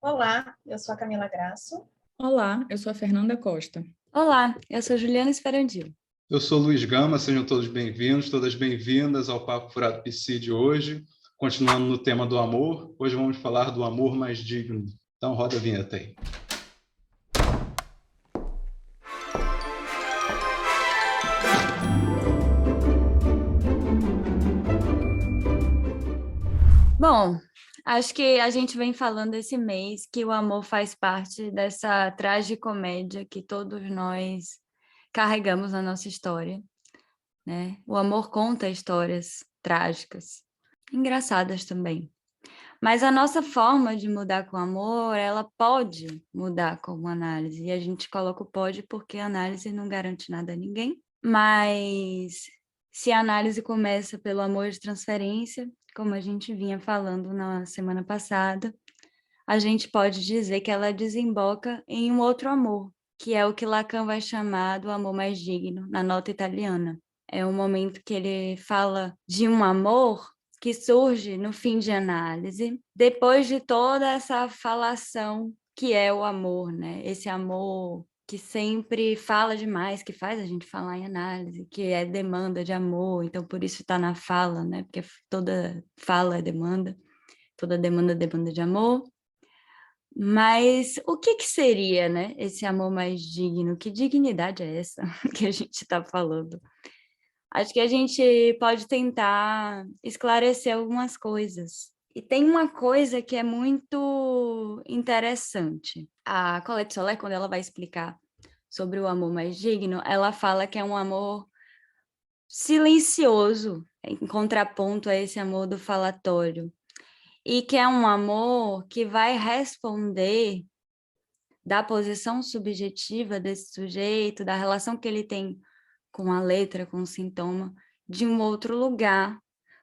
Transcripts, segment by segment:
Olá, eu sou a Camila Graço. Olá, eu sou a Fernanda Costa. Olá, eu sou Juliana Esferandil. Eu sou Luiz Gama, sejam todos bem-vindos, todas bem-vindas ao Papo Furado PC de hoje. Continuando no tema do amor, hoje vamos falar do amor mais digno. Então roda a vinheta aí. Bom, acho que a gente vem falando esse mês que o amor faz parte dessa tragicomédia que todos nós carregamos na nossa história, né? O amor conta histórias trágicas, engraçadas também. Mas a nossa forma de mudar com o amor, ela pode mudar com uma análise. E a gente coloca o pode porque a análise não garante nada a ninguém. Mas se a análise começa pelo amor de transferência, como a gente vinha falando na semana passada, a gente pode dizer que ela desemboca em um outro amor, que é o que Lacan vai chamar do amor mais digno, na nota italiana. É um momento que ele fala de um amor que surge no fim de análise, depois de toda essa falação que é o amor, né? Esse amor que sempre fala demais, que faz a gente falar em análise, que é demanda de amor, então por isso está na fala, né? Porque toda fala é demanda, toda demanda é demanda de amor. Mas o que seria, né, esse amor mais digno? Que dignidade é essa que a gente está falando? Acho que a gente pode tentar esclarecer algumas coisas. E tem uma coisa que é muito interessante. A Colette Soler, quando ela vai explicar sobre o amor mais digno, ela fala que é um amor silencioso, em contraponto a esse amor do falatório. E que é um amor que vai responder da posição subjetiva desse sujeito, da relação que ele tem com a letra, com o sintoma, de um outro lugar,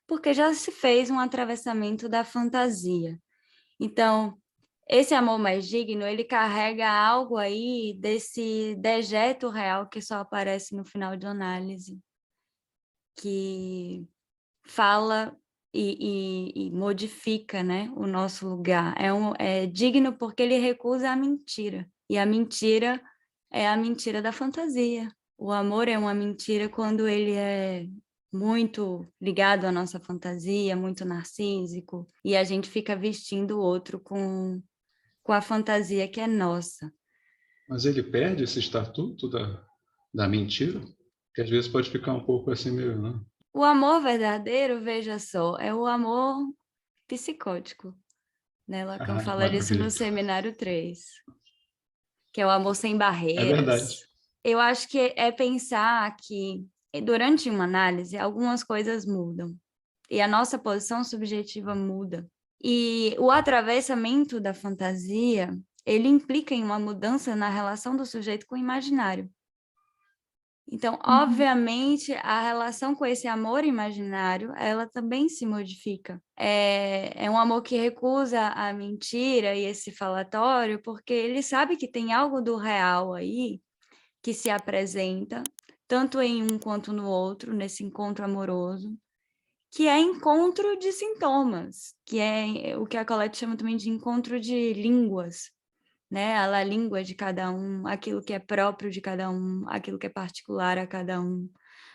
porque já se fez um atravessamento da fantasia. Então, esse amor mais digno, ele carrega algo aí desse dejeto real que só aparece no final de análise, que fala e modifica, né, o nosso lugar. É digno porque ele recusa a mentira. E a mentira é a mentira da fantasia. O amor é uma mentira quando ele é muito ligado à nossa fantasia, muito narcísico, e a gente fica vestindo o outro com a fantasia que é nossa. Mas ele perde esse estatuto da mentira? Que às vezes pode ficar um pouco assim meio, né? O amor verdadeiro, veja só, é o amor psicótico. Né? Lacan fala disso no Seminário 3, que é o amor sem barreiras. É verdade. Eu acho que é pensar que, durante uma análise, algumas coisas mudam. E a nossa posição subjetiva muda. E o atravessamento da fantasia, ele implica em uma mudança na relação do sujeito com o imaginário. Então, obviamente, a relação com esse amor imaginário, ela também se modifica. É um amor que recusa a mentira e esse falatório, porque ele sabe que tem algo do real aí que se apresenta, tanto em um quanto no outro, nesse encontro amoroso, que é encontro de sintomas, que é o que a Colette chama também de encontro de línguas, né? A língua de cada um, aquilo que é próprio de cada um, aquilo que é particular a cada um.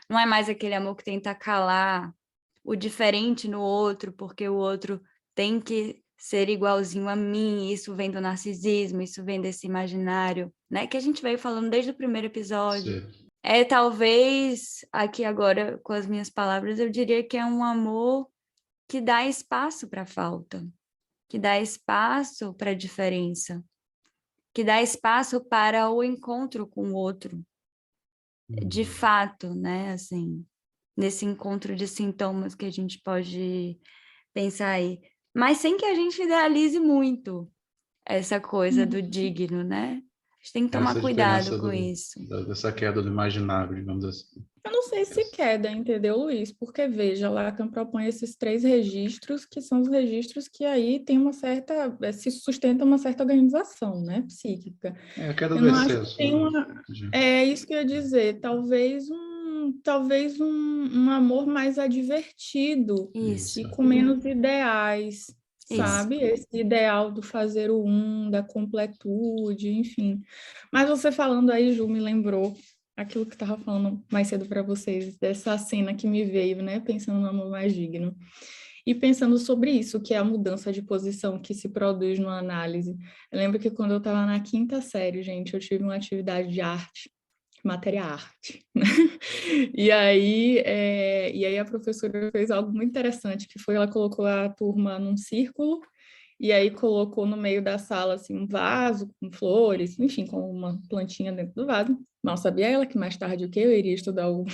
Não é mais aquele amor que tenta calar o diferente no outro, porque o outro tem que ser igualzinho a mim, isso vem do narcisismo, isso vem desse imaginário, né? Que a gente veio falando desde o primeiro episódio. Sim. Talvez, aqui agora, com as minhas palavras, eu diria que é um amor que dá espaço para a falta, que dá espaço para a diferença, que dá espaço para o encontro com o outro, de fato, né, assim, nesse encontro de sintomas que a gente pode pensar aí, mas sem que a gente idealize muito essa coisa do digno, né? A gente tem que tomar Essa cuidado diferença com isso. dessa queda do imaginário, digamos assim. Eu não sei se queda, entendeu, Luiz? Porque, veja, Lacan propõe esses 3 registros, que são os registros que aí tem uma certa, se sustenta uma certa organização, né, psíquica. A queda Eu do não acho excesso. que tem uma... É isso que eu ia dizer, talvez um amor mais advertido Isso. e com menos ideais. sabe? Esse ideal do fazer o da completude, enfim. Mas você falando aí, Ju, me lembrou aquilo que eu estava falando mais cedo para vocês, dessa cena que me veio, né? Pensando no amor mais digno. E pensando sobre isso, que é a mudança de posição que se produz numa análise. Eu lembro que quando eu estava na 5ª série, gente, eu tive uma atividade de arte, matéria arte, né? E aí a professora fez algo muito interessante, que foi ela colocou a turma num círculo e aí colocou no meio da sala assim um vaso com flores, enfim, com uma plantinha dentro do vaso. Mal sabia ela que mais tarde o que eu iria estudar o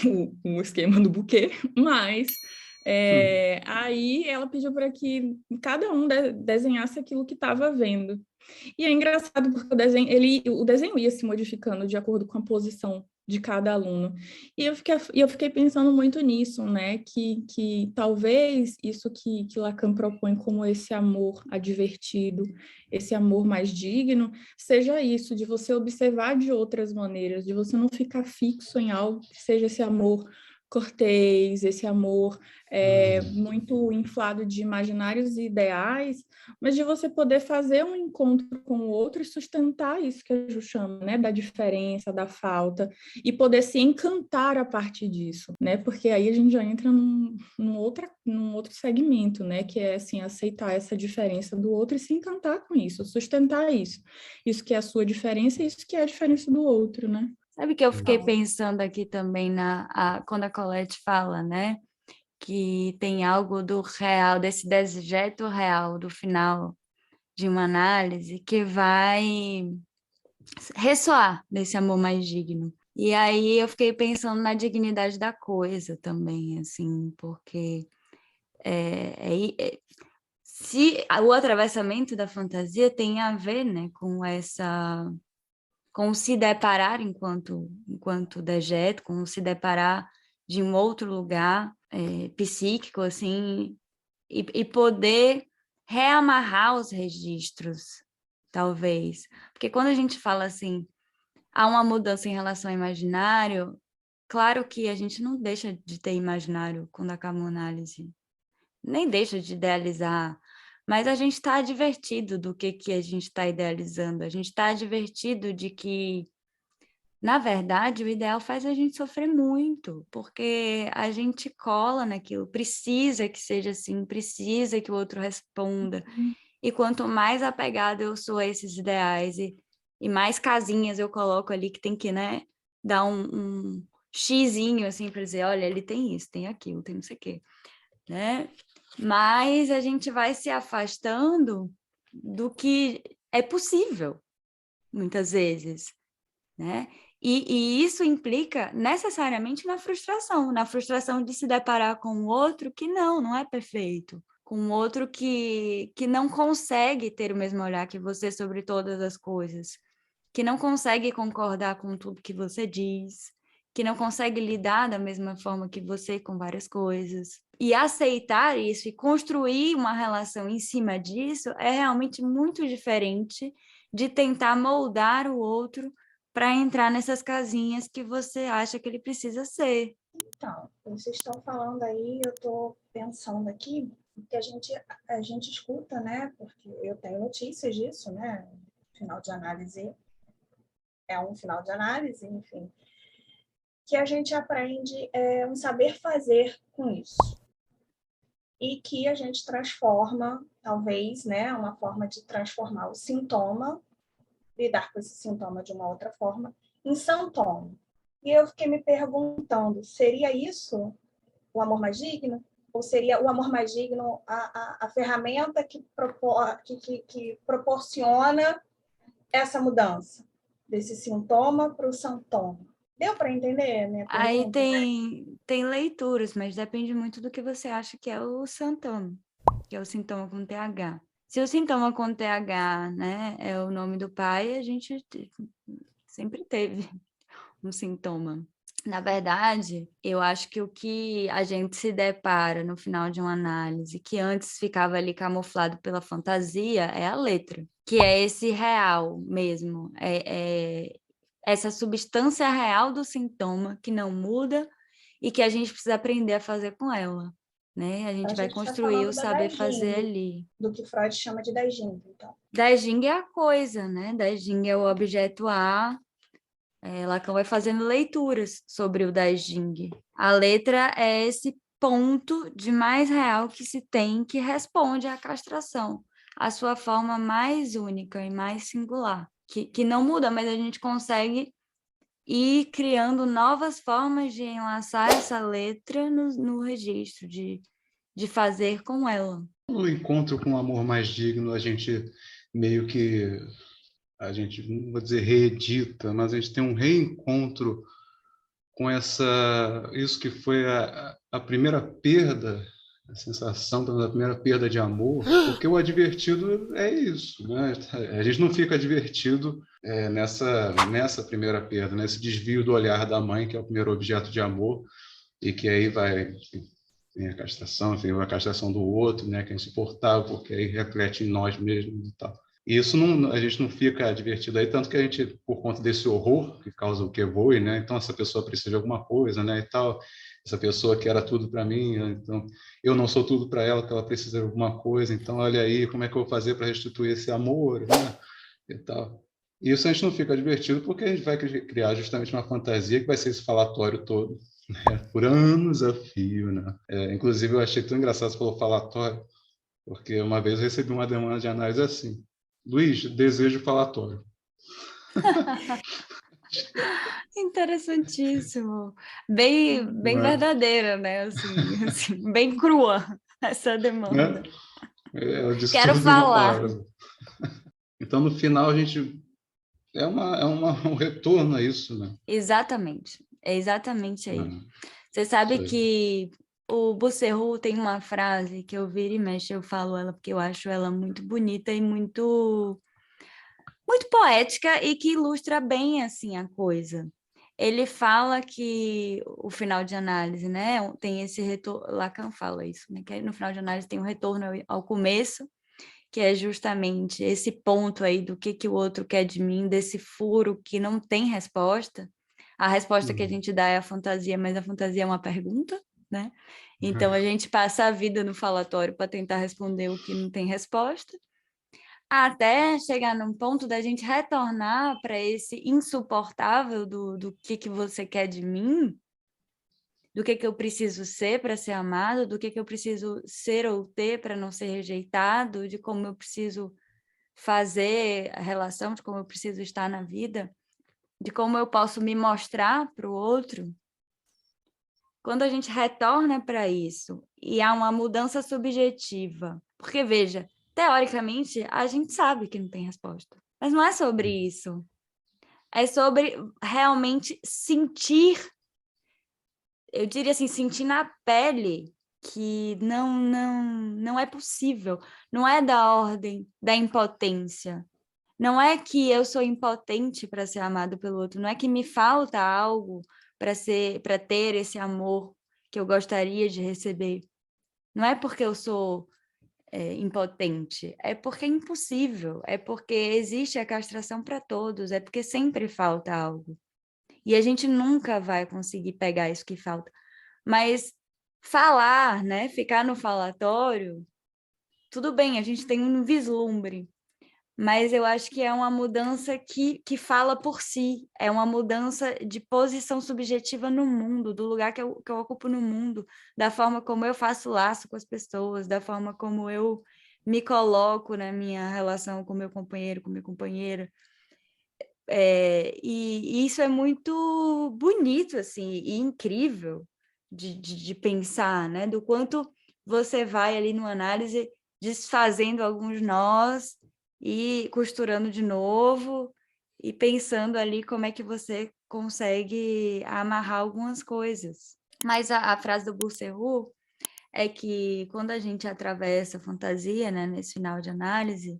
esquema do buquê, mas aí ela pediu para que cada um desenhasse aquilo que estava vendo. E é engraçado porque o desenho ia se modificando de acordo com a posição de cada aluno. E eu fiquei pensando muito nisso, né? Que talvez isso que Lacan propõe como esse amor advertido, esse amor mais digno, seja isso, de você observar de outras maneiras, de você não ficar fixo em algo que seja esse amor cortês, esse amor muito inflado de imaginários e ideais, mas de você poder fazer um encontro com o outro e sustentar isso que a Ju chama, né, da diferença, da falta, e poder se encantar a partir disso, né, porque aí a gente já entra num outro segmento, né, que é, assim, aceitar essa diferença do outro e se encantar com isso, sustentar isso que é a sua diferença e isso que é a diferença do outro, né. Sabe que eu fiquei pensando aqui também quando a Colette fala, né? Que tem algo do real, desse dejeto real do final de uma análise que vai ressoar nesse amor mais digno. E aí eu fiquei pensando na dignidade da coisa também, assim, porque se o atravessamento da fantasia tem a ver, né, com se deparar enquanto dejeto, com se deparar de um outro lugar psíquico, assim, e poder reamarrar os registros, talvez. Porque quando a gente fala assim, há uma mudança em relação ao imaginário, claro que a gente não deixa de ter imaginário quando acaba uma análise, nem deixa de idealizar, mas a gente está advertido do que a gente está idealizando, a gente está advertido de que, na verdade, o ideal faz a gente sofrer muito, porque a gente cola naquilo, precisa que seja assim, precisa que o outro responda, e quanto mais apegada eu sou a esses ideais, e mais casinhas eu coloco ali que tem que, né, dar um xizinho, assim, para dizer, olha, ele tem isso, tem aquilo, tem não sei o quê, né? Mas a gente vai se afastando do que é possível, muitas vezes, né? E isso implica necessariamente na frustração de se deparar com um outro que não é perfeito, com um outro que não consegue ter o mesmo olhar que você sobre todas as coisas, que não consegue concordar com tudo que você diz, que não consegue lidar da mesma forma que você com várias coisas. E aceitar isso e construir uma relação em cima disso é realmente muito diferente de tentar moldar o outro para entrar nessas casinhas que você acha que ele precisa ser. Então, vocês estão falando aí, eu estou pensando aqui, que a gente escuta, né? Porque eu tenho notícias disso, né? Final de análise é um final de análise, enfim, que a gente aprende um saber fazer com isso. E que a gente transforma, talvez, né? Uma forma de transformar o sintoma, lidar com esse sintoma de uma outra forma, em sintoma. E eu fiquei me perguntando, seria isso o amor mais digno? Ou seria o amor mais digno a ferramenta que proporciona essa mudança desse sintoma para o sintoma? Deu para entender a minha Aí pergunta? tem leituras, mas depende muito do que você acha que é o sintoma, que é o sintoma com TH. Se o sintoma com TH, né, é o nome do pai, a gente sempre teve um sintoma. Na verdade, eu acho que o que a gente se depara no final de uma análise, que antes ficava ali camuflado pela fantasia, é a letra, que é esse real mesmo, essa substância real do sintoma que não muda e que a gente precisa aprender a fazer com ela. né? A gente A vai gente tá construir falando o da saber fazer Daijing, ali. do que Freud chama de Daijing, então. Daijing é a coisa, né? Daijing é o objeto A. Lacan vai fazendo leituras sobre o Daijing. A letra é esse ponto de mais real que se tem que responde à castração, a sua forma mais única e mais singular, que não muda, mas a gente consegue ir criando novas formas de enlaçar essa letra no registro, de fazer com ela. No encontro com o amor mais digno, a gente meio que, a gente, não vou dizer reedita, mas a gente tem um reencontro com isso que foi a primeira perda, a sensação da primeira perda de amor, porque o advertido é isso, né? A gente não fica advertido nessa primeira perda, nesse desvio do olhar da mãe, que é o primeiro objeto de amor, e que aí vem a castração, vem a castração do outro, né, que é insuportável, porque aí reflete em nós mesmos e tal. E isso a gente não fica divertido aí, tanto que a gente, por conta desse horror que causa o que voe, né, então essa pessoa precisa de alguma coisa, né, e tal, essa pessoa que era tudo para mim, então eu não sou tudo para ela, que ela precisa de alguma coisa, então olha aí, como é que eu vou fazer para restituir esse amor, né, e tal. E isso a gente não fica divertido porque a gente vai criar justamente uma fantasia que vai ser esse falatório todo, por anos a fio, né? Inclusive, eu achei tão engraçado você falou falatório, porque uma vez eu recebi uma demanda de análise assim: Luiz, desejo falatório. Interessantíssimo. Bem verdadeira, né? Assim, bem crua essa demanda. Né? É o Quero distúrbio uma falar. palavra. Então, no final, a gente um retorno a isso, né? Exatamente. É exatamente aí. Uhum. Você sabe Sei. que o Busserru tem uma frase que eu viro e mexo, eu falo ela porque eu acho ela muito bonita e muito poética e que ilustra bem assim a coisa. Ele fala que o final de análise, né, tem esse retorno, Lacan fala isso, né, que no final de análise tem um retorno ao começo, que é justamente esse ponto aí do que o outro quer de mim, desse furo que não tem resposta. A resposta que a gente dá é a fantasia, mas a fantasia é uma pergunta, né? Então a gente passa a vida no falatório para tentar responder o que não tem resposta, até chegar num ponto da gente retornar para esse insuportável do que você quer de mim, do que eu preciso ser para ser amado, do que eu preciso ser ou ter para não ser rejeitado, de como eu preciso fazer a relação, de como eu preciso estar na vida, de como eu posso me mostrar para o outro. Quando a gente retorna para isso e há uma mudança subjetiva, porque veja, teoricamente a gente sabe que não tem resposta, mas não é sobre isso. É sobre realmente sentir, eu diria assim, sentir na pele que não é possível, não é da ordem da impotência. Não é que eu sou impotente para ser amado pelo outro, não é que me falta algo para ter esse amor que eu gostaria de receber. Não é porque eu sou impotente, é porque é impossível, é porque existe a castração para todos, é porque sempre falta algo. E a gente nunca vai conseguir pegar isso que falta. Mas falar, né, ficar no falatório, tudo bem, a gente tem um vislumbre, mas eu acho que é uma mudança que fala por si, é uma mudança de posição subjetiva no mundo, do lugar que eu ocupo no mundo, da forma como eu faço laço com as pessoas, da forma como eu me coloco na minha relação com meu companheiro, com minha companheira. E isso é muito bonito, assim, e incrível de pensar, né? Do quanto você vai ali no análise desfazendo alguns nós e costurando de novo e pensando ali como é que você consegue amarrar algumas coisas. Mas a frase do Busserru é que quando a gente atravessa a fantasia, né, nesse final de análise,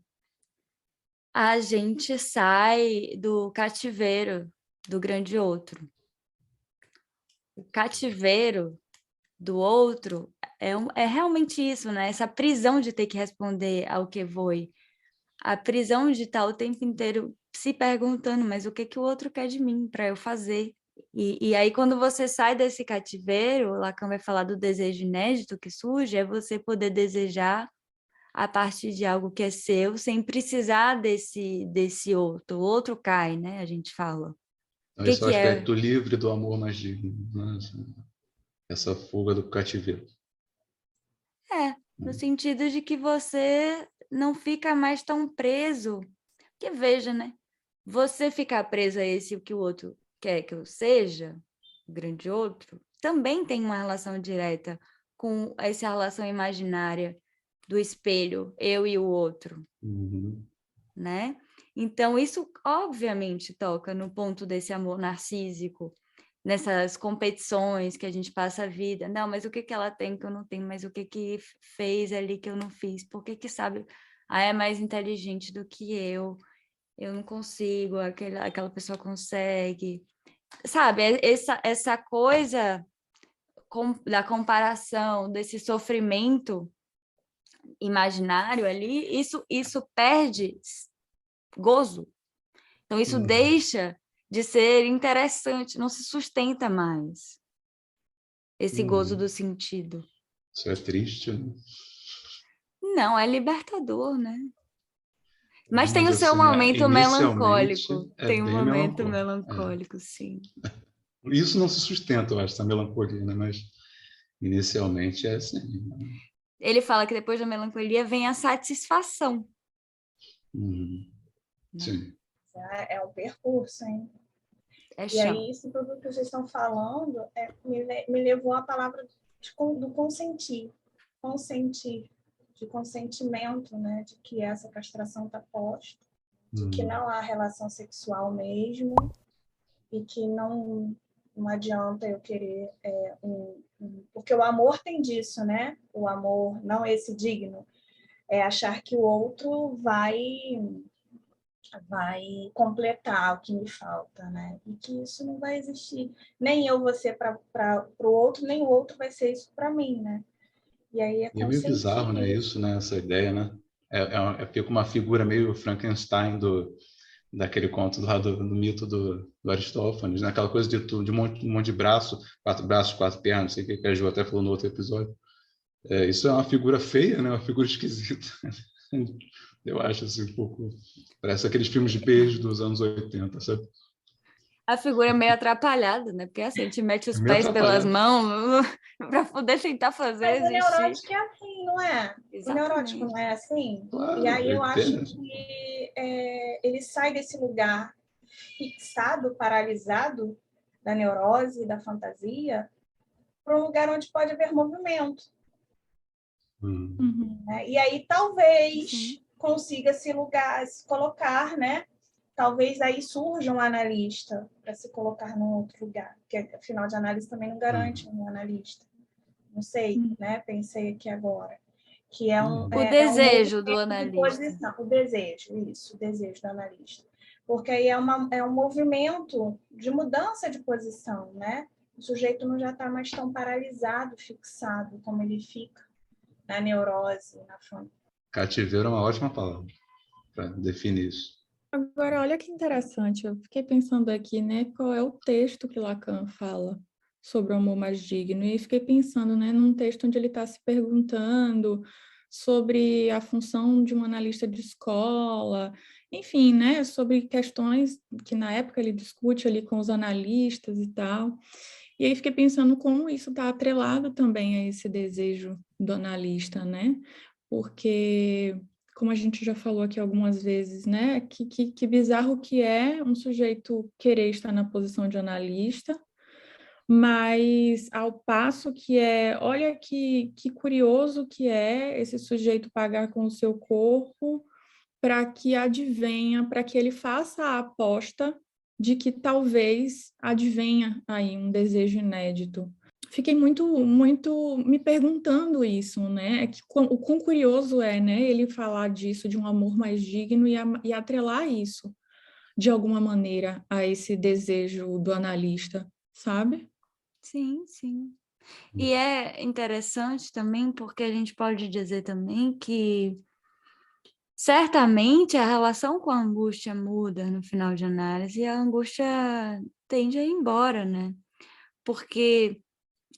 a gente sai do cativeiro do grande outro. O cativeiro do outro é realmente isso, né? Essa prisão de ter que responder ao que foi. A prisão de estar o tempo inteiro se perguntando, mas o que o outro quer de mim para eu fazer? E aí, quando você sai desse cativeiro, o Lacan vai falar do desejo inédito que surge, é você poder desejar a partir de algo que é seu, sem precisar desse outro. O outro cai, né? A gente fala. Então, O esse é o que é? aspecto livre do amor mais digno, né? Essa fuga do cativeiro. No sentido de que você não fica mais tão preso. Porque veja, né? Você ficar preso a esse o que o outro quer que eu seja, o grande outro, também tem uma relação direta com essa relação imaginária do espelho, eu e o outro, né? Então, isso obviamente toca no ponto desse amor narcísico, nessas competições que a gente passa a vida. Não, mas o que ela tem que eu não tenho? Mas o que fez ali que eu não fiz? Por que sabe? Ah, é mais inteligente do que eu não consigo, aquela pessoa consegue. Sabe, essa coisa da comparação, desse sofrimento imaginário ali, isso perde gozo. Então, isso deixa de ser interessante, não se sustenta mais esse gozo do sentido. Isso é triste, né? Não, é libertador, né? Mas tem Mas o seu assim, momento inicialmente melancólico. é Tem um bem momento melancólico. melancólico, sim. Isso não se sustenta, eu acho, essa melancolia, né? Mas inicialmente é assim. Ele fala que depois da melancolia vem a satisfação. Sim. É um percurso, hein? É E chão. aí, isso tudo que vocês estão falando me levou à palavra do consentir. Consentir, de consentimento, né? De que essa castração está posta, de que não há relação sexual mesmo, e que não adianta eu querer porque o amor tem disso, né? O amor, não esse digno, é achar que o outro vai completar o que me falta, né? E que isso não vai existir. Nem eu vou ser para o outro, nem o outro vai ser isso para mim, né? E aí E é meio bizarro, né? Isso, né? Essa ideia, né? Fica uma figura meio Frankenstein daquele conto lá do mito do Aristófanes, né? Aquela coisa de um monte de braço, 4 braços, 4 pernas, não sei o que a Ju até falou no outro episódio. Isso é uma figura feia, né? Uma figura esquisita. Eu acho assim um pouco... Parece aqueles filmes de beijo dos anos 80, sabe? A figura é meio atrapalhada, né? Porque assim, a gente mete os É meio pés pelas atrapalhado. mãos para poder tentar fazer Mas o existir. neurótico é assim, não é? Exatamente. O neurótico não é assim? Claro, E aí eu acho tem. que ele sai desse lugar fixado, paralisado da neurose, da fantasia, para um lugar onde pode haver movimento. Né? E aí talvez consiga se colocar, né? Talvez aí surja um analista para se colocar num outro lugar, porque afinal de análise também não garante um analista. Não sei, né? Pensei aqui agora. Que é o desejo do analista. Posição, o desejo, isso, o desejo do analista. Porque aí é um movimento de mudança de posição, né? O sujeito não já está mais tão paralisado, fixado, como ele fica na neurose, na fantasia. Cativeiro é uma ótima palavra para definir isso. Agora, olha que interessante, eu fiquei pensando aqui, né, qual é o texto que Lacan fala sobre o amor mais digno, e fiquei pensando, né, num texto onde ele está se perguntando sobre a função de um analista de escola, enfim, né, sobre questões que na época ele discute ali com os analistas e tal, e aí fiquei pensando como isso está atrelado também a esse desejo do analista, né, porque... como a gente já falou aqui algumas vezes, né? Que bizarro que é um sujeito querer estar na posição de analista, mas ao passo que olha que curioso que é esse sujeito pagar com o seu corpo para que advenha, para que ele faça a aposta de que talvez advenha aí um desejo inédito. Fiquei muito me perguntando isso, né? O quão curioso é, né? Ele falar disso, de um amor mais digno e atrelar isso, de alguma maneira, a esse desejo do analista, sabe? Sim, sim. E é interessante também porque a gente pode dizer também que certamente a relação com a angústia muda no final de análise, e a angústia tende a ir embora, né? Porque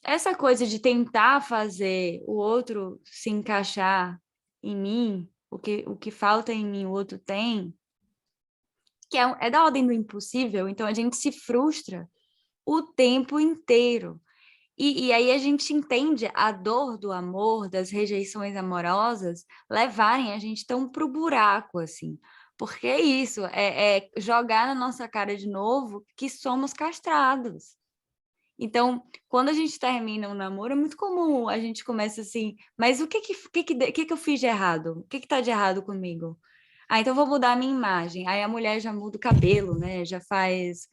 essa coisa de tentar fazer o outro se encaixar em mim, o que falta em mim o outro tem, que é da ordem do impossível, então a gente se frustra o tempo inteiro. E aí a gente entende a dor do amor, das rejeições amorosas, levarem a gente tão pro buraco, assim. Porque é isso, é jogar na nossa cara de novo que somos castrados. Então, quando a gente termina um namoro, é muito comum a gente começa assim, mas o que eu fiz de errado? O que tá de errado comigo? Ah, então vou mudar a minha imagem. Aí a mulher já muda o cabelo, né? Já faz...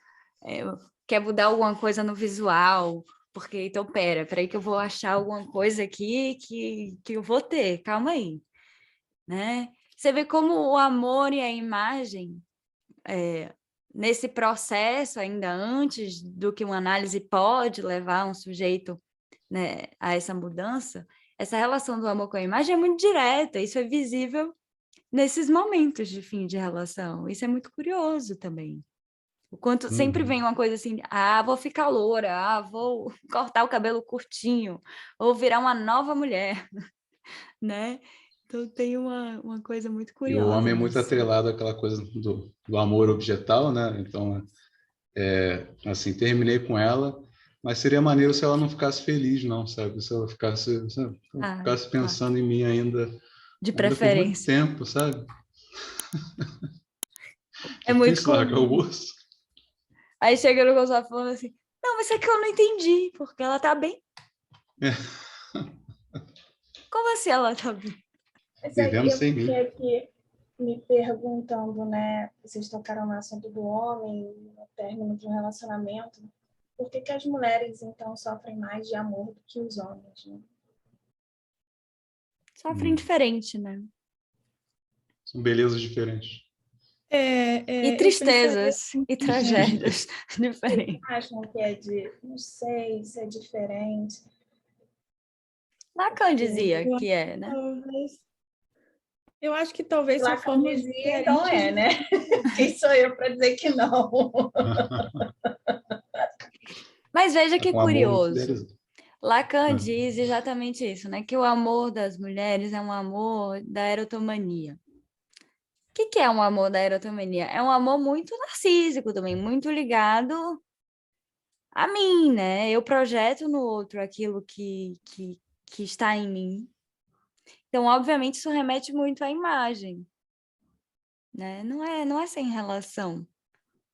quer mudar alguma coisa no visual, porque, então, peraí que eu vou achar alguma coisa aqui que eu vou ter, calma aí, né? Você vê como o amor e a imagem... nesse processo, ainda antes do que uma análise pode levar um sujeito, né, a essa mudança, essa relação do amor com a imagem é muito direta, isso é visível nesses momentos de fim de relação. Isso é muito curioso também. O quanto sempre vem uma coisa assim, vou ficar loura, vou cortar o cabelo curtinho, ou virar uma nova mulher, né? Então tem uma coisa muito E curiosa o homem é muito nisso. atrelado àquela coisa do amor objetal, né? Então, assim, terminei com ela, mas seria maneiro se ela não ficasse feliz, não, sabe? Se ela ficasse, sabe? Ficasse Claro. pensando em mim ainda De por muito preferência. tempo, sabe? É muito Difícil largar o comum. osso. Aí chega no consultório falando assim, não, mas é que eu não entendi, porque ela tá bem. Como assim ela tá bem? Mas aí Vivendo eu sem mim. fiquei aqui me perguntando, né? Vocês tocaram no assunto do homem, no término de um relacionamento. Por que as mulheres, então, sofrem mais de amor do que os homens, né? Sofrem diferente, né? São belezas diferentes. E Eu pensaria tristezas assim, e tragédias diferentes. Acham que é não sei se é diferente. Lacan dizia que é, né? eu acho que talvez são Lacan formas dizia, então diferentes. né? Quem sou eu para dizer que não? Mas veja que Com amor muito curioso. idealizado. Lacan diz exatamente isso, né? Que o amor das mulheres é um amor da erotomania. O que é um amor da erotomania? É um amor muito narcísico também, muito ligado a mim, né? Eu projeto no outro aquilo que está em mim. Então, obviamente, isso remete muito à imagem, né? Não é sem relação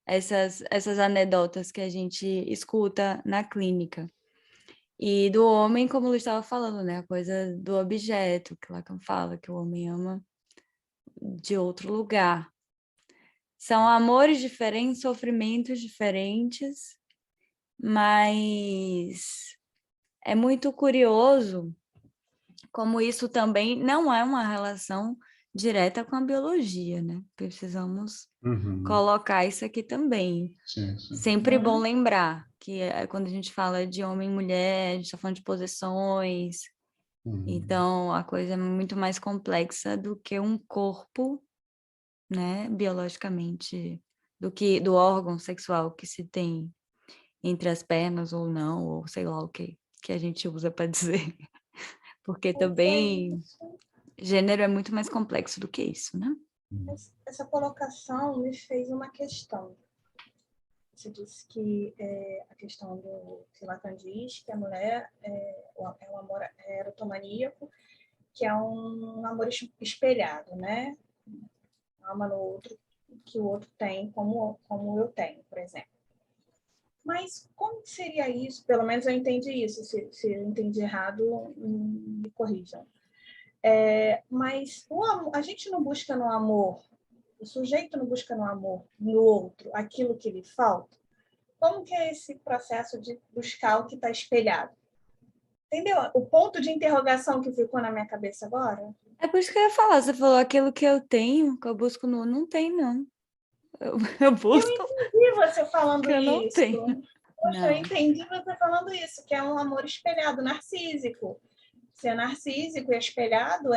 essas anedotas que a gente escuta na clínica. E do homem, como eu estava falando, né? A coisa do objeto, que Lacan fala, que o homem ama de outro lugar. São amores diferentes, sofrimentos diferentes, mas é muito curioso como isso também não é uma relação direta com a biologia, né? Precisamos colocar isso aqui também. Sim, sim. Sempre bom lembrar que quando a gente fala de homem e mulher, a gente está falando de posições, então a coisa é muito mais complexa do que um corpo, né, biologicamente, do que do órgão sexual que se tem entre as pernas ou não, ou sei lá o que a gente usa para dizer. Porque também gênero é muito mais complexo do que isso, né? Essa colocação me fez uma questão. Você disse que a questão do que Lacan diz, que a mulher é um amor erotomaníaco, que é um amor espelhado, né? Ama no outro que o outro tem, como eu tenho, por exemplo. Mas como seria isso? Pelo menos eu entendi isso. Se eu entendi errado, me corrijam. Mas a gente não busca no amor, o sujeito não busca no amor, no outro, aquilo que lhe falta. Como que é esse processo de buscar o que está espelhado? Entendeu? O ponto de interrogação que ficou na minha cabeça agora? É por isso que eu ia falar. Você falou aquilo que eu tenho, que eu busco no... Não tem, não. Eu busco... Eu entendi você falando que eu não isso. tenho. Poxa, Não. eu entendi você falando isso, que é um amor espelhado, narcísico. Se é narcísico e espelhado,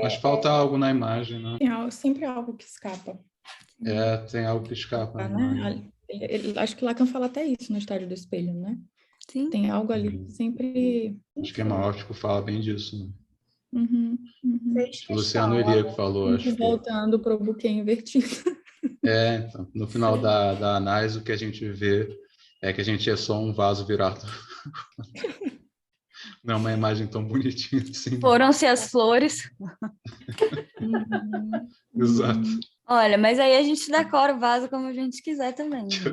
Mas falta algo na imagem, né? Sempre algo que escapa. Tem algo que escapa na imagem. Acho que Lacan fala até isso no Estádio do Espelho, né? Sim. Tem algo ali que sempre... O esquema óptico fala bem disso, né? Uhum, uhum. Fez Luciano questão, Iria que falou, acho que... Voltando para o buquê invertido. Então, no final da análise, o que a gente vê é que a gente é só um vaso virado. Não é uma imagem tão bonitinha assim. Foram-se as flores. Exato. Olha, mas aí a gente decora o vaso como a gente quiser também, gente.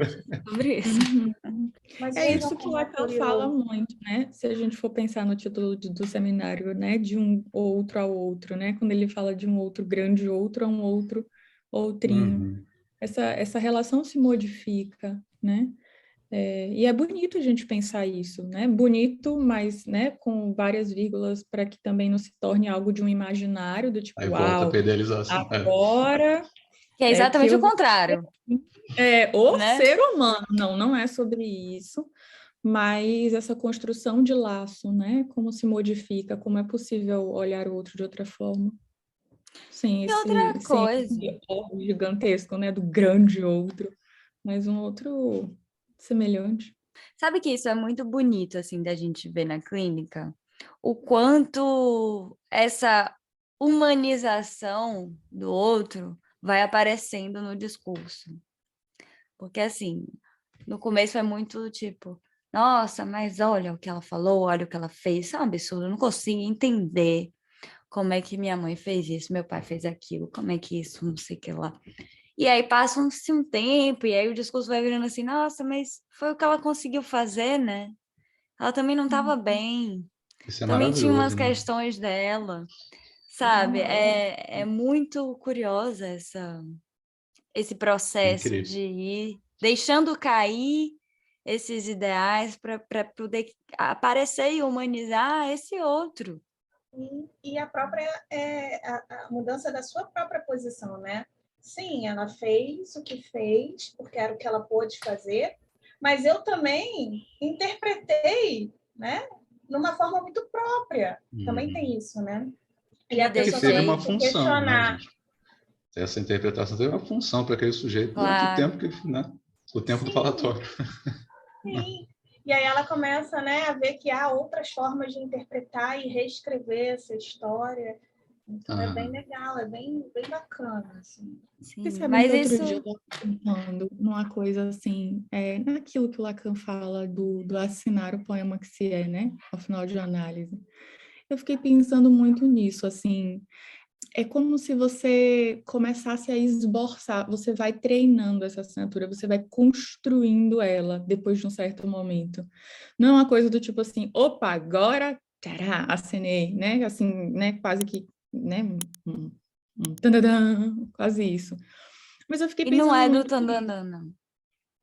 Sobre isso. Mas É vejam isso que o como é Lacan fala curioso. muito, né? Se a gente for pensar no título do seminário, né? De um outro ao outro, né? Quando ele fala de um outro grande outro a um outro outrinho. Uhum. Essa relação se modifica, né? E é bonito a gente pensar isso, né? Bonito, mas, né, com várias vírgulas para que também não se torne algo de um imaginário, do tipo, Aí volta uau, para idealização. agora Que é que exatamente o eu vou contrário, o né? ser humano. Não é sobre isso, mas essa construção de laço, né? Como se modifica, como é possível olhar o outro de outra forma. Sem E outra sem coisa, esse ódio gigantesco, né? Do grande outro, mas um outro semelhante. sabe que isso é muito bonito, assim, da gente ver na clínica? O quanto essa humanização do outro vai aparecendo no discurso. Porque, assim, no começo é muito tipo, nossa, mas olha o que ela falou, olha o que ela fez, isso é um absurdo, eu não consigo entender como é que minha mãe fez isso, meu pai fez aquilo, como é que isso, não sei o que lá. E aí passa-se um tempo, e aí o discurso vai virando assim, nossa, mas foi o que ela conseguiu fazer, né? Ela também não estava bem, Isso é também tinha umas maravilhoso, né? questões dela, sabe? É muito curiosa esse É processo incrível. de ir deixando cair esses ideais para poder aparecer e humanizar esse outro. E a própria a mudança da sua própria posição, né? Sim, ela fez o que fez, porque era o que ela pôde fazer, mas eu também interpretei, né? Numa forma muito própria. Também tem isso, né? E a Me Que pessoa teve também deixei, uma se função, né, questionar. gente? Essa interpretação teve uma função para aquele sujeito durante o claro. tempo que, né? O tempo do Sim, falatório. sim. E aí ela começa, né, a ver que há outras formas de interpretar e reescrever essa história. Então é bem legal, é bem bacana, assim. Vocês Sim, sabem que mas outro dia isso... eu estava pensando numa coisa assim, naquilo que o Lacan fala do assinar o poema que se é, né? Ao final de análise. Eu fiquei pensando muito nisso, assim, é como se você começasse a esboçar, você vai treinando essa assinatura, você vai construindo ela depois de um certo momento. Não é uma coisa do tipo assim, opa, agora, tará, assinei, né? Assim, né? Quase que, né? Tadadã, quase isso. Mas eu fiquei E não pensando é do muito Tandanã, não.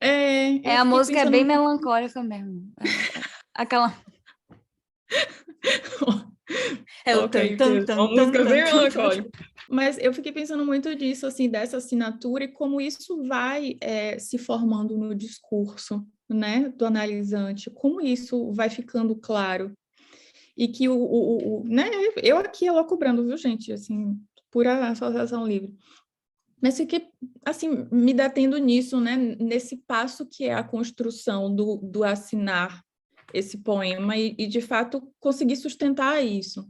eu A fiquei música é pensando bem muito melancólica mesmo. Aquela... É o tan, ok, tan, beleza. tan, Uma tan, música tan, bem tan, tan. melancólica. Mas eu fiquei pensando muito disso, assim, dessa assinatura e como isso vai se formando no discurso, né, do analisante, como isso vai ficando claro. E que né, eu aqui alocubrando, viu, gente, assim, pura associação livre. Mas fiquei, assim, me detendo nisso, né, nesse passo que é a construção do assinar esse poema e de fato, conseguir sustentar isso.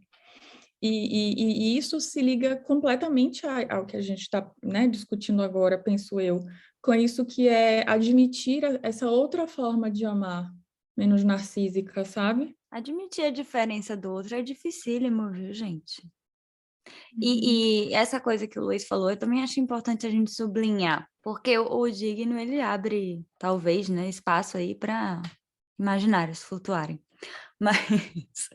E isso se liga completamente ao que a gente está, né, discutindo agora, penso eu, com isso que é admitir essa outra forma de amar, menos narcísica, sabe? Admitir a diferença do outro é dificílimo, viu, gente? Uhum. E essa coisa que o Luiz falou, eu também acho importante a gente sublinhar, porque o digno, ele abre, talvez, né, espaço aí para imaginários flutuarem. Mas,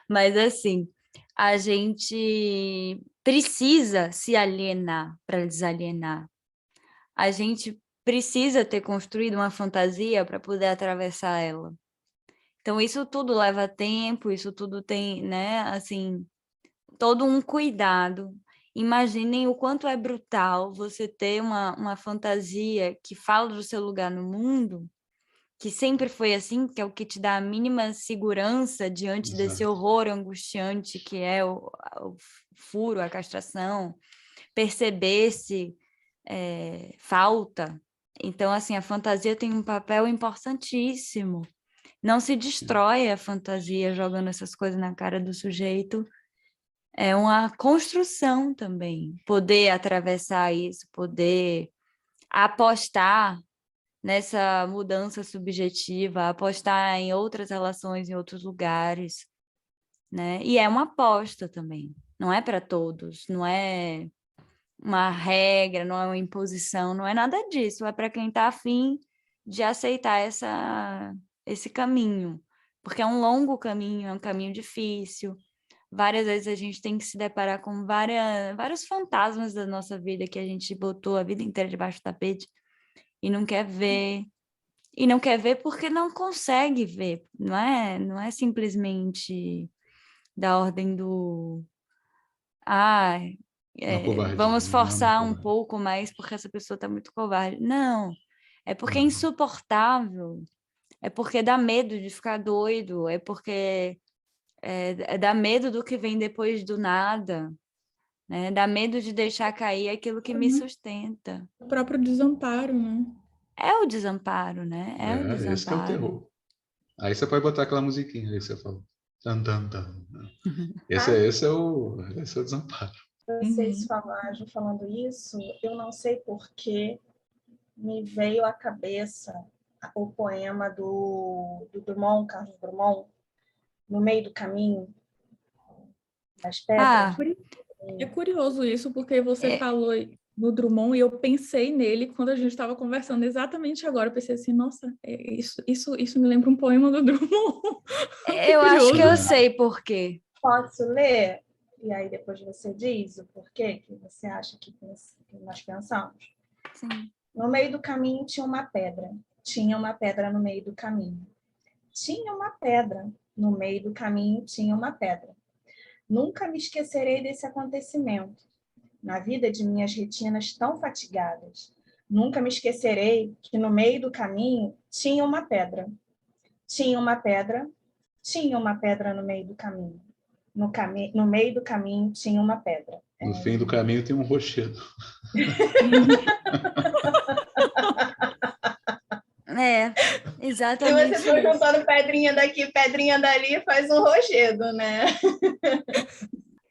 mas, assim, a gente precisa se alienar para desalienar. A gente precisa ter construído uma fantasia para poder atravessar ela. Então, isso tudo leva tempo, isso tudo tem, né, assim, todo um cuidado. Imaginem o quanto é brutal você ter uma fantasia que fala do seu lugar no mundo, que sempre foi assim, que é o que te dá a mínima segurança diante desse Exato. horror angustiante que é o furo, a castração, perceber-se falta Então, assim, a fantasia tem um papel importantíssimo. Não se destrói a fantasia jogando essas coisas na cara do sujeito. É uma construção também. Poder atravessar isso, poder apostar nessa mudança subjetiva, apostar em outras relações em outros lugares, né? E é uma aposta também. Não é para todos, não é uma regra, não é uma imposição, não é nada disso. É para quem está afim de aceitar esse caminho. Porque é um longo caminho, é um caminho difícil. Várias vezes a gente tem que se deparar com vários fantasmas da nossa vida que a gente botou a vida inteira debaixo do tapete e não quer ver. E não quer ver porque não consegue ver. Não é simplesmente da ordem do... covardia, vamos não é uma forçar um covardia. pouco mais porque essa pessoa está muito covarde. Não, é porque é insuportável. É porque dá medo de ficar doido. É porque dá medo do que vem depois do nada. Né? Dá medo de deixar cair aquilo que me sustenta. O próprio desamparo, né? É o desamparo, né? É o Esse que é o desamparo. terror. Aí você pode botar aquela musiquinha aí que você falou. Tan, tan, tan. Esse é o desamparo. Vocês falando isso, eu não sei por que me veio à cabeça o poema do Drummond, Carlos Drummond, No Meio do Caminho, das Pedras. É curioso isso, porque você É. falou no Drummond e eu pensei nele quando a gente estava conversando exatamente agora. Eu pensei assim, nossa, isso me lembra um poema do Drummond. Que Eu acho que eu curioso. sei por quê. Posso ler? E aí depois você diz o porquê que você acha que nós pensamos. Sim. No meio do caminho tinha uma pedra. Tinha uma pedra no meio do caminho. Tinha uma pedra. No meio do caminho tinha uma pedra. Nunca me esquecerei desse acontecimento. Na vida de minhas retinas tão fatigadas. Nunca me esquecerei que no meio do caminho tinha uma pedra. Tinha uma pedra. Tinha uma pedra no meio do caminho. No meio do caminho tinha uma pedra. No fim do caminho tem um rochedo. Exatamente. Se você for juntando pedrinha daqui, pedrinha dali, faz um rochedo, né?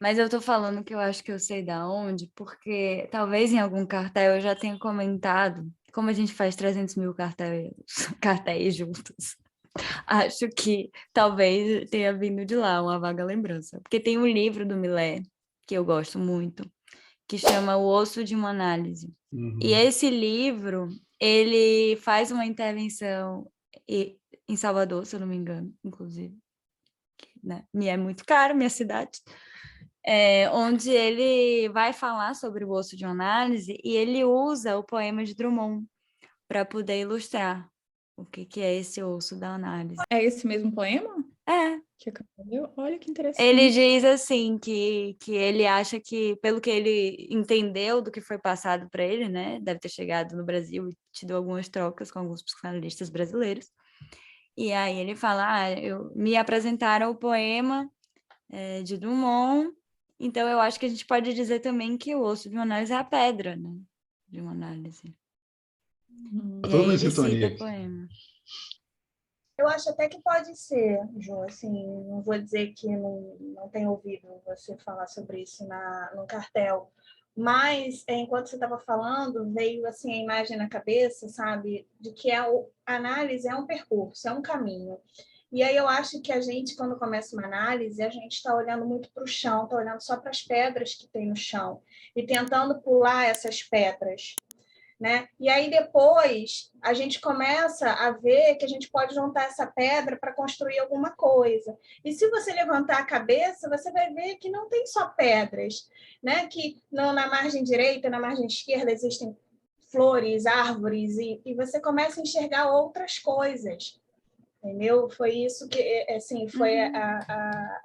Mas eu tô falando que eu acho que eu sei da onde, porque talvez em algum cartel eu já tenha comentado, como a gente faz 300 mil cartéis juntos. Acho que talvez tenha vindo de lá uma vaga lembrança. Porque tem um livro do Millet, que eu gosto muito, que chama O Osso de uma Análise. E esse livro, ele faz uma intervenção em Salvador, se eu não me engano, inclusive. Né? Me é muito caro, minha cidade. Onde ele vai falar sobre o osso de uma análise e ele usa o poema de Drummond para poder ilustrar o que é esse osso da análise. É esse mesmo poema? É. Olha que interessante. Ele diz assim que ele acha que, pelo que ele entendeu do que foi passado para ele, né, deve ter chegado no Brasil e tido algumas trocas com alguns psicanalistas brasileiros. E aí ele fala, me apresentaram o poema de Drummond, então eu acho que a gente pode dizer também que o osso de uma análise é a pedra, né, de uma análise. Tá E todo aí mundo em ele sintonia cita o poema. Eu acho até que pode ser, Ju, assim, não vou dizer que não tenho ouvido você falar sobre isso no cartel, mas enquanto você estava falando, veio assim a imagem na cabeça, sabe, de que a análise é um percurso, é um caminho. E aí eu acho que a gente, quando começa uma análise, a gente está olhando muito para o chão, está olhando só para as pedras que tem no chão e tentando pular essas pedras. Né? E aí depois a gente começa a ver que a gente pode juntar essa pedra para construir alguma coisa. E se você levantar a cabeça, você vai ver que não tem só pedras, né? Que na margem direita, na margem esquerda existem flores, árvores, e você começa a enxergar outras coisas. Entendeu? Foi isso que, assim, foi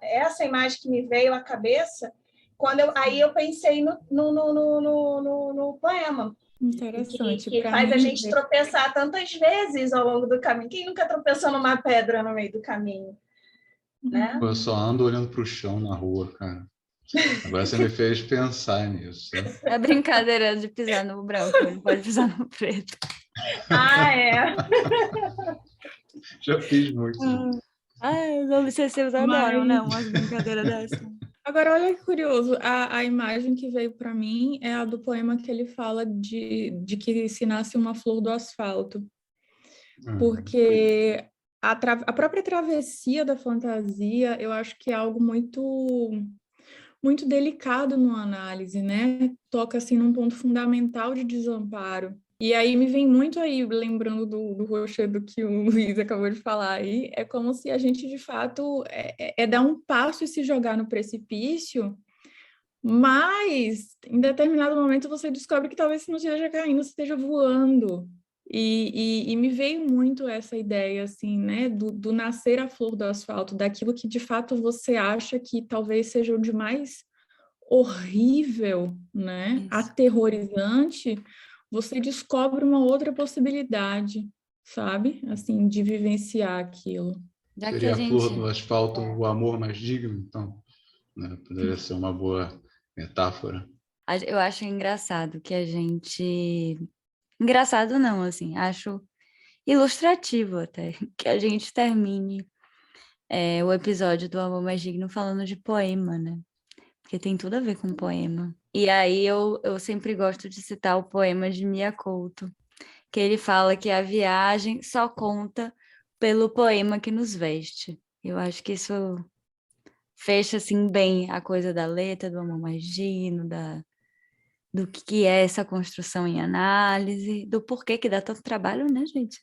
essa imagem que me veio à cabeça quando aí eu pensei no poema. Interessante. Que faz a gente tropeçar tantas vezes ao longo do caminho. Quem nunca tropeçou numa pedra no meio do caminho? Né? Eu só ando olhando para o chão na rua, cara. Agora você me fez pensar nisso. É brincadeira de pisar no branco, ele pode pisar no preto. Ah, é. Já fiz muito. Ai, os obsessivos adoram, né? Umas brincadeiras dessas. Agora, olha que curioso, a imagem que veio para mim é a do poema que ele fala de que se nasce uma flor do asfalto. Porque a própria travessia da fantasia, eu acho que é algo muito delicado numa análise, né? Toca, assim, num ponto fundamental de desamparo. E aí me vem muito aí, lembrando do rochedo que o Luiz acabou de falar aí, é como se a gente, de fato, dar um passo e se jogar no precipício, mas em determinado momento você descobre que talvez você não esteja caindo, você esteja voando. E me veio muito essa ideia, assim, né, do nascer a flor do asfalto, daquilo que de fato você acha que talvez seja o de mais horrível, né, Isso. aterrorizante, você descobre uma outra possibilidade, sabe, assim, de vivenciar aquilo. Já que Seria a a flor gente... do asfalto o amor mais digno, então, né? Poderia ser uma boa metáfora. Eu acho engraçado que a gente... Engraçado não, assim, acho ilustrativo até, que a gente termine o episódio do Amor Mais Digno falando de poema, né? Porque tem tudo a ver com poema. E aí eu sempre gosto de citar o poema de Mia Couto, que ele fala que a viagem só conta pelo poema que nos veste. Eu acho que isso fecha, assim, bem a coisa da letra, do Amor Mais Digno, do que é essa construção em análise, do porquê que dá tanto trabalho, né, gente?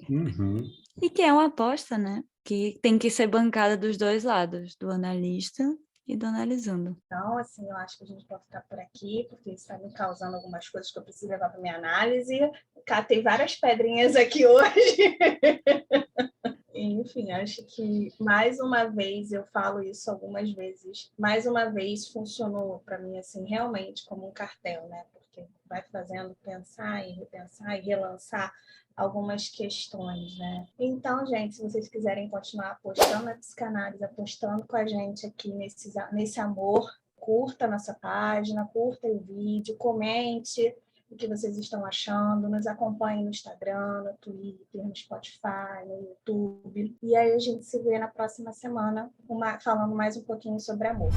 Uhum. E que é uma aposta, né? Que tem que ser bancada dos dois lados, do analista e do analisando. Então, assim, eu acho que a gente pode ficar por aqui, porque isso está me causando algumas coisas que eu preciso levar para minha análise. Catei várias pedrinhas aqui hoje. Enfim, acho que mais uma vez, eu falo isso algumas vezes, mais uma vez funcionou para mim, assim, realmente como um cartel, né? Porque vai fazendo pensar e repensar e relançar algumas questões, né? Então, gente, se vocês quiserem continuar apostando na psicanálise, apostando com a gente aqui nesse amor, curta a nossa página, curta o vídeo, comente o que vocês estão achando, nos acompanhem no Instagram, no Twitter, no Spotify, no YouTube. E aí a gente se vê na próxima semana falando mais um pouquinho sobre amor.